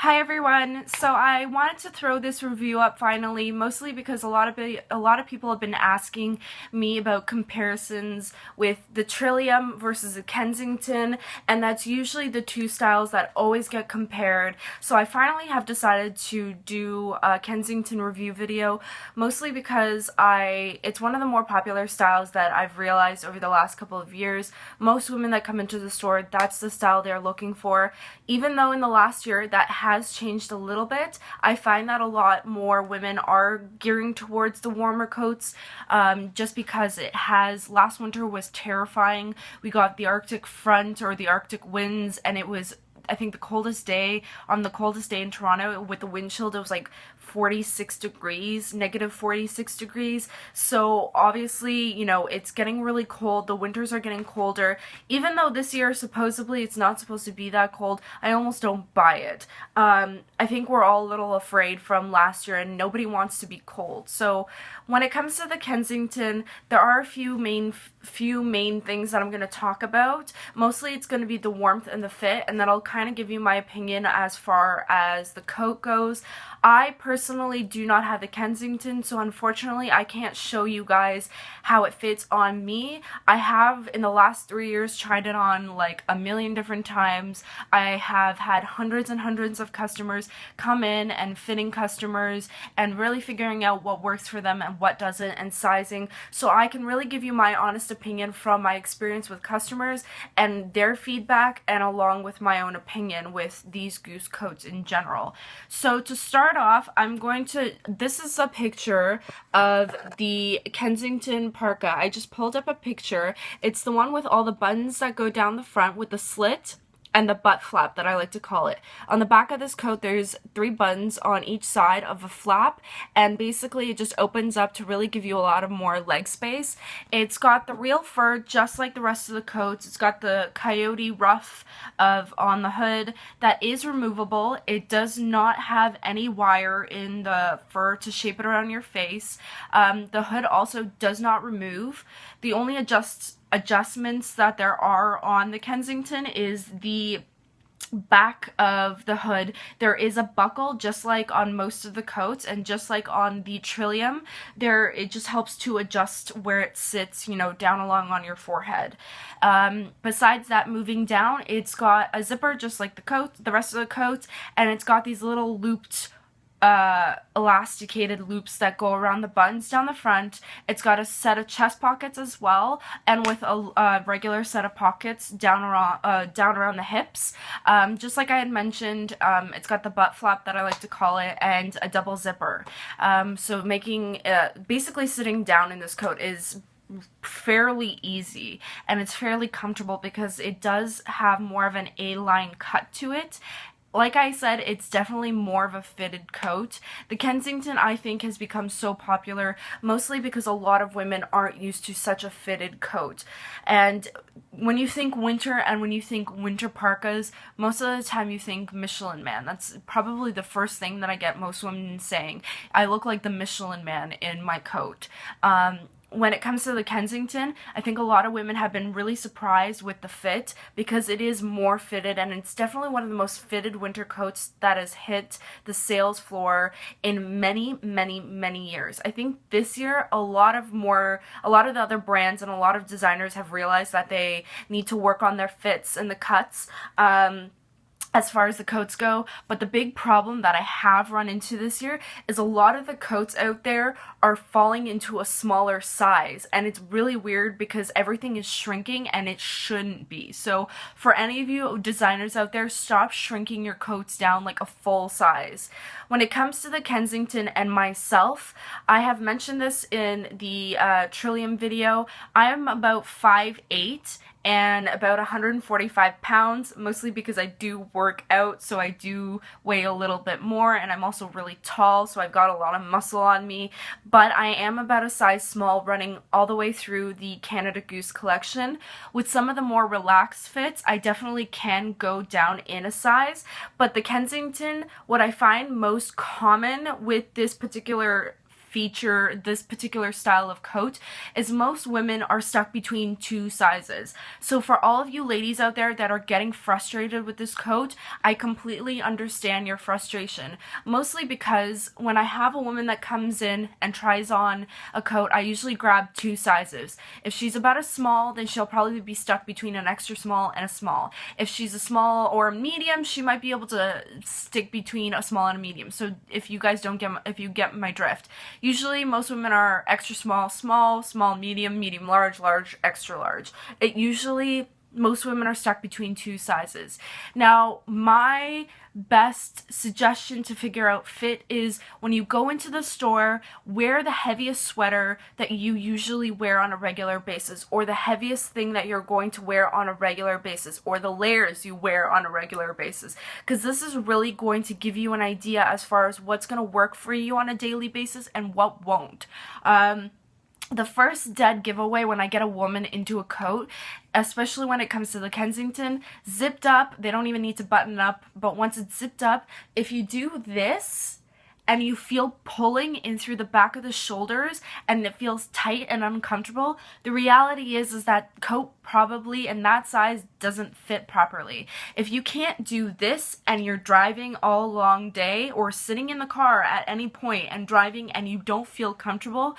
Hi everyone. So I wanted to throw this review up finally, mostly because a lot of people have been asking me about comparisons with the Trillium versus the Kensington, and that's usually the two styles that always get compared. So I finally have decided to do a Kensington review video, mostly because it's one of the more popular styles that I've realized over the last couple of years. Most women that come into the store, that's the style they're looking for. Even though in the last year that has changed a little bit, I find that a lot more women are gearing towards the warmer coats, just because last winter was terrifying. We got the Arctic front, or the Arctic winds, and it was, I think, the coldest day in Toronto with the wind chill. It was like 46 degrees, negative 46 degrees. So obviously, it's getting really cold. The winters are getting colder. Even though this year, supposedly, it's not supposed to be that cold, I almost don't buy it. I think we're all a little afraid from last year, and nobody wants to be cold. So when it comes to the Kensington, there are a few main things that I'm going to talk about. Mostly it's going to be the warmth and the fit, and then I'll kind of give you my opinion as far as the coat goes. I personally do not have the Kensington, so unfortunately I can't show you guys how it fits on me. I have, in the last 3 years, tried it on like a million different times. I have had hundreds and hundreds of customers come in, and fitting customers, and really figuring out what works for them and what doesn't, and sizing, so I can really give you my honest opinion from my experience with customers and their feedback, and along with my own opinion with these Goose coats in general. So to start off, this is a picture of the Kensington Parka. I just pulled up a picture. It's the one with all the buttons that go down the front with the slit and the butt flap, that I like to call it. On the back of this coat, there's 3 buttons on each side of a flap, and basically it just opens up to really give you a lot of more leg space. It's got the real fur, just like the rest of the coats. It's got the coyote ruff on the hood that is removable. It does not have any wire in the fur to shape it around your face. The hood also does not remove. The only adjustments that there are on the Kensington is the back of the hood. There is a buckle, just like on most of the coats, and just like on the Trillium, it just helps to adjust where it sits, down along on your forehead. Besides that, moving down, it's got a zipper just like the rest of the coats, and it's got these little looped elasticated loops that go around the buttons down the front. It's got a set of chest pockets as well, and with a regular set of pockets down around the hips. Just like I had mentioned, it's got the butt flap, that I like to call it, and a double zipper. So basically sitting down in this coat is fairly easy, and it's fairly comfortable because it does have more of an A-line cut to it. Like I said, it's definitely more of a fitted coat. The Kensington, I think, has become so popular mostly because a lot of women aren't used to such a fitted coat. And when you think winter and when you think winter parkas, most of the time you think Michelin Man. That's probably the first thing that I get most women saying. I look like the Michelin Man in my coat. When it comes to the Kensington, I think a lot of women have been really surprised with the fit because it is more fitted, and it's definitely one of the most fitted winter coats that has hit the sales floor in many, many, many years. I think this year a lot of the other brands and a lot of designers have realized that they need to work on their fits and the cuts. As far as the coats go, but the big problem that I have run into this year is a lot of the coats out there are falling into a smaller size, and it's really weird because everything is shrinking and it shouldn't be. So for any of you designers out there, stop shrinking your coats down like a full size. When it comes to the Kensington and myself, I have mentioned this in the Trillium video. I am about 5'8" and about 145 pounds, mostly because I do work out, so I do weigh a little bit more, and I'm also really tall, so I've got a lot of muscle on me, but I am about a size small, running all the way through the Canada Goose collection. With some of the more relaxed fits, I definitely can go down in a size, but the Kensington, what I find most common with this particular feature this particular style of coat is most women are stuck between two sizes. So for all of you ladies out there that are getting frustrated with this coat, I completely understand your frustration. Mostly because when I have a woman that comes in and tries on a coat, I usually grab two sizes. If she's about a small, then she'll probably be stuck between an extra small and a small. If she's a small or a medium, she might be able to stick between a small and a medium. So if you guys don't get if you get my drift. Usually most women are extra small, small, small, medium, medium, large, large, extra large. Most women are stuck between two sizes. Now, my best suggestion to figure out fit is when you go into the store, wear the heaviest sweater that you usually wear on a regular basis, or the heaviest thing that you're going to wear on a regular basis, or the layers you wear on a regular basis, because this is really going to give you an idea as far as what's going to work for you on a daily basis and what won't. The first dead giveaway when I get a woman into a coat, especially when it comes to the Kensington, zipped up, they don't even need to button up, but once it's zipped up, if you do this and you feel pulling in through the back of the shoulders and it feels tight and uncomfortable, the reality is that coat probably in that size doesn't fit properly. If you can't do this and you're driving all long day or sitting in the car at any point and driving and you don't feel comfortable,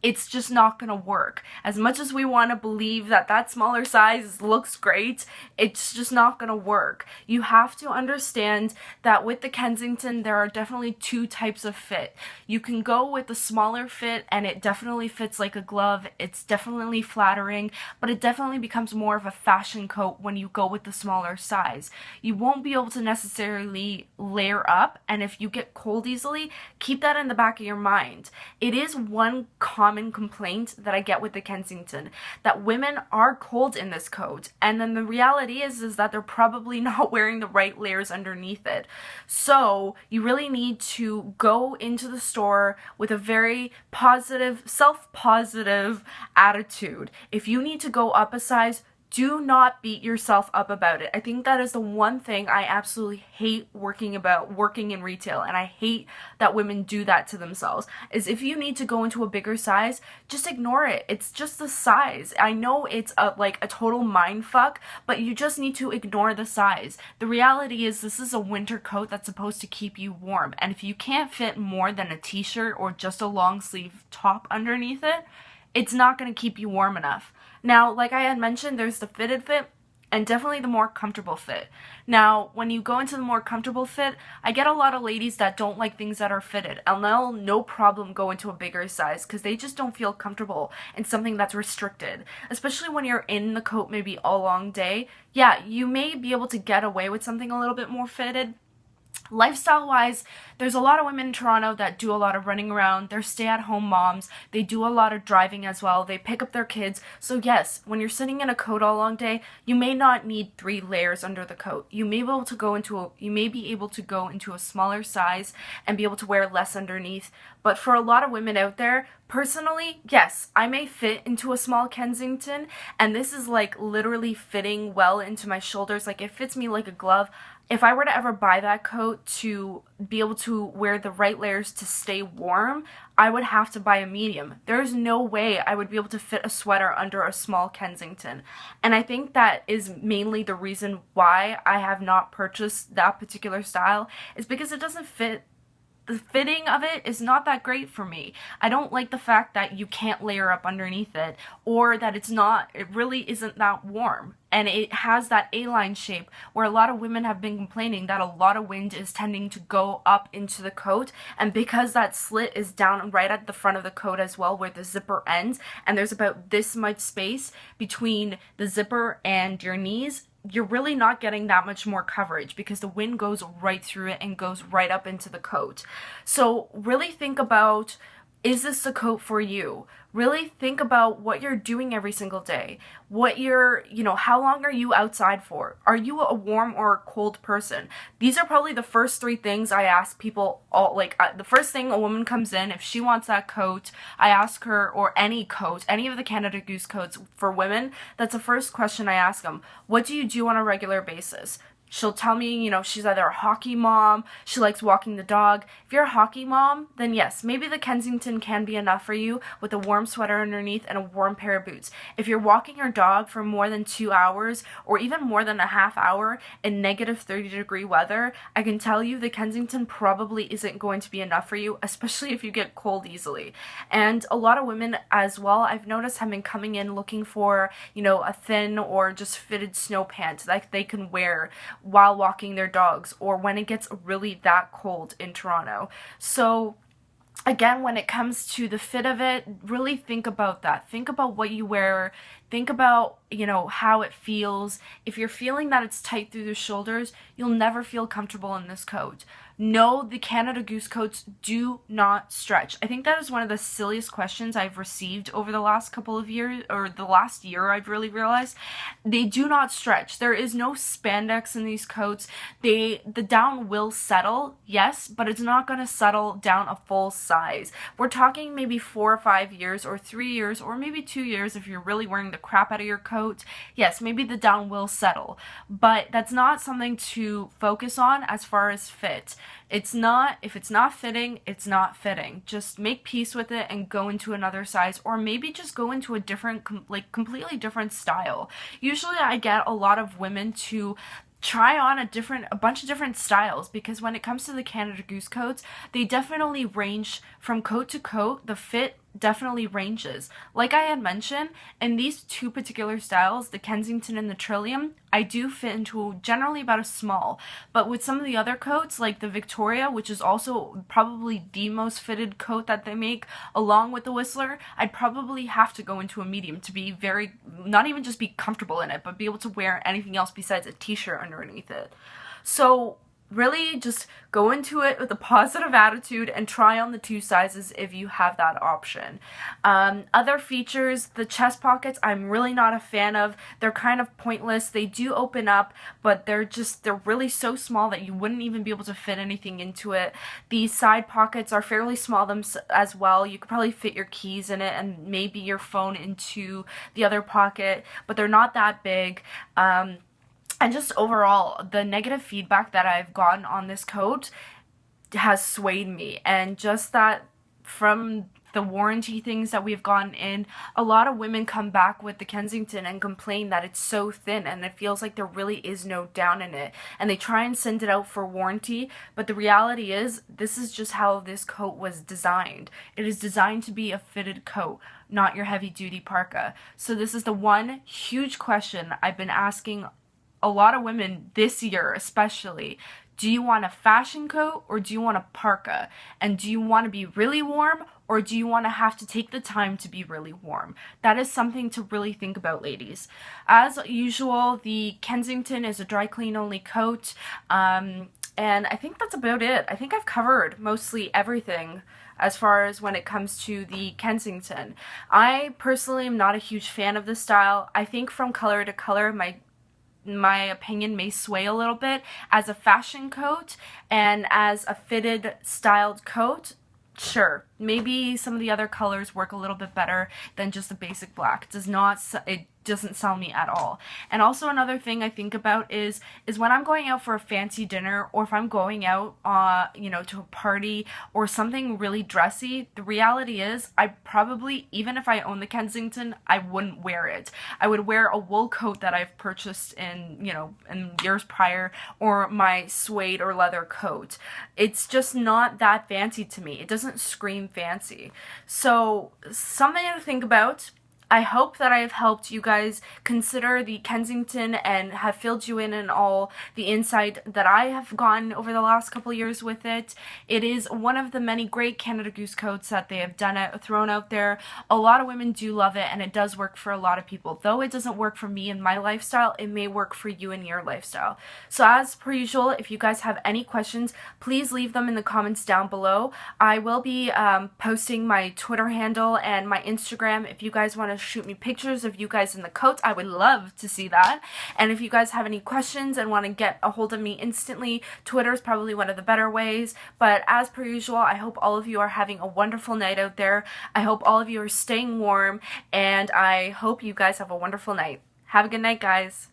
it's just not gonna work. As much as we want to believe that that smaller size looks great, it's just not gonna work. You have to understand that with the Kensington, there are definitely two types of fit. You can go with the smaller fit and it definitely fits like a glove. It's definitely flattering, but it definitely becomes more of a fashion coat when you go with the smaller size. You won't be able to necessarily layer up, and if you get cold easily, keep that in the back of your mind. It is one common complaint that I get with the Kensington, that women are cold in this coat, and then the reality is that they're probably not wearing the right layers underneath it. So you really need to go into the store with a very positive, self-positive attitude. If you need to go up a size, do not beat yourself up about it. I think that is the one thing I absolutely hate working in retail, and I hate that women do that to themselves, is if you need to go into a bigger size, just ignore it. It's just the size. I know it's like a total mind fuck, but you just need to ignore the size. The reality is this is a winter coat that's supposed to keep you warm, and if you can't fit more than a t-shirt or just a long sleeve top underneath it, it's not going to keep you warm enough. Now, like I had mentioned, there's the fitted fit and definitely the more comfortable fit. Now, when you go into the more comfortable fit, I get a lot of ladies that don't like things that are fitted, and they'll no problem go into a bigger size because they just don't feel comfortable in something that's restricted. Especially when you're in the coat maybe all long day. Yeah, you may be able to get away with something a little bit more fitted. Lifestyle-wise, there's a lot of women in Toronto that do a lot of running around. They're stay-at-home moms. They do a lot of driving as well. They pick up their kids. So yes, when you're sitting in a coat all long day, you may not need 3 layers under the coat. You may be able to go into a smaller size and be able to wear less underneath. But for a lot of women out there, personally, yes, I may fit into a small Kensington, and this is like literally fitting well into my shoulders. Like it fits me like a glove. If I were to ever buy that coat to be able to wear the right layers to stay warm, I would have to buy a medium. There's no way I would be able to fit a sweater under a small Kensington. And I think that is mainly the reason why I have not purchased that particular style, is because it doesn't fit. The fitting of it is not that great for me. I don't like the fact that you can't layer up underneath it, or that it really isn't that warm. And it has that A-line shape where a lot of women have been complaining that a lot of wind is tending to go up into the coat, and because that slit is down right at the front of the coat as well where the zipper ends, and there's about this much space between the zipper and your knees, you're really not getting that much more coverage because the wind goes right through it and goes right up into the coat. So really think about, is this the coat for you? Really think about what you're doing every single day. How long are you outside for? Are you a warm or a cold person? These are probably the first 3 things I ask people the first thing a woman comes in, if she wants that coat, I ask her, or any coat, any of the Canada Goose coats for women, that's the first question I ask them. What do you do on a regular basis? She'll tell me, you know, she's either a hockey mom, she likes walking the dog. If you're a hockey mom, then yes, maybe the Kensington can be enough for you with a warm sweater underneath and a warm pair of boots. If you're walking your dog for more than 2 hours or even more than a half hour in negative 30-degree weather, I can tell you the Kensington probably isn't going to be enough for you, especially if you get cold easily. And a lot of women as well, I've noticed, have been coming in looking for, you know, a thin or just fitted snow pants that they can wear while walking their dogs or when it gets really that cold in Toronto. So again, when it comes to the fit of it, really think about that. Think about what you wear. Think about, you know, how it feels. If you're feeling that it's tight through the shoulders, you'll never feel comfortable in this coat. No, the Canada Goose coats do not stretch. I think that is one of the silliest questions I've received over the last couple of years, or the last year I've really realized. They do not stretch. There is no spandex in these coats. The down will settle, yes, but it's not going to settle down a full size. We're talking maybe 4 or 5 years, or 3 years, or maybe 2 years if you're really wearing the crap out of your coat. Yes, maybe the down will settle, but that's not something to focus on as far as fit. It's not, if it's not fitting, it's not fitting. Just make peace with it and go into another size, or maybe just go into a different, completely different style. Usually I get a lot of women to try on a bunch of different styles, because when it comes to the Canada Goose coats, they definitely range from coat to coat. The fit definitely ranges. Like I had mentioned, in these two particular styles, the Kensington and the Trillium, I do fit into generally about a small. But with some of the other coats, like the Victoria, which is also probably the most fitted coat that they make, along with the Whistler, I'd probably have to go into a medium to be very, not even just be comfortable in it, but be able to wear anything else besides a t-shirt underneath it. So really just go into it with a positive attitude and try on the 2 sizes if you have that option. Other features, the chest pockets, I'm really not a fan of. They're kind of pointless. They do open up, but they're really so small that you wouldn't even be able to fit anything into it. The side pockets are fairly small as well. You could probably fit your keys in it and maybe your phone into the other pocket, but they're not that big. And just overall, the negative feedback that I've gotten on this coat has swayed me. And just that from the warranty things that we've gotten in, a lot of women come back with the Kensington and complain that it's so thin and it feels like there really is no down in it. And they try and send it out for warranty, but the reality is this is just how this coat was designed. It is designed to be a fitted coat, not your heavy duty parka. So this is the one huge question I've been asking a lot of women this year especially. Do you want a fashion coat or do you want a parka? And do you want to be really warm or do you want to have to take the time to be really warm? That is something to really think about, ladies. As usual, the Kensington is a dry clean only coat. And I think that's about it. I think I've covered mostly everything as far as when it comes to the Kensington. I personally am not a huge fan of this style. I think from color to color, my opinion may sway a little bit. As a fashion coat and as a fitted styled coat, sure, maybe some of the other colors work a little bit better than just a basic black. It doesn't sell me at all. And also another thing I think about is when I'm going out for a fancy dinner, or if I'm going out you know, to a party or something really dressy, the reality is I probably, even if I own the Kensington, I wouldn't wear it. I would wear a wool coat that I've purchased in, you know, in years prior, or my suede or leather coat. It's just not that fancy to me. It doesn't scream fancy. So something to think about. I hope that I have helped you guys consider the Kensington and have filled you in on all the insight that I have gotten over the last couple years with it. It is one of the many great Canada Goose coats that they have thrown out there. A lot of women do love it, and it does work for a lot of people. Though it doesn't work for me in my lifestyle, it may work for you in your lifestyle. So as per usual, if you guys have any questions, please leave them in the comments down below. I will be posting my Twitter handle and my Instagram if you guys want to shoot me pictures of you guys in the coats. I would love to see that. And if you guys have any questions and want to get a hold of me instantly, Twitter is probably one of the better ways. But as per usual, I hope all of you are having a wonderful night out there. I hope all of you are staying warm, and I hope you guys have a wonderful night. Have a good night, guys.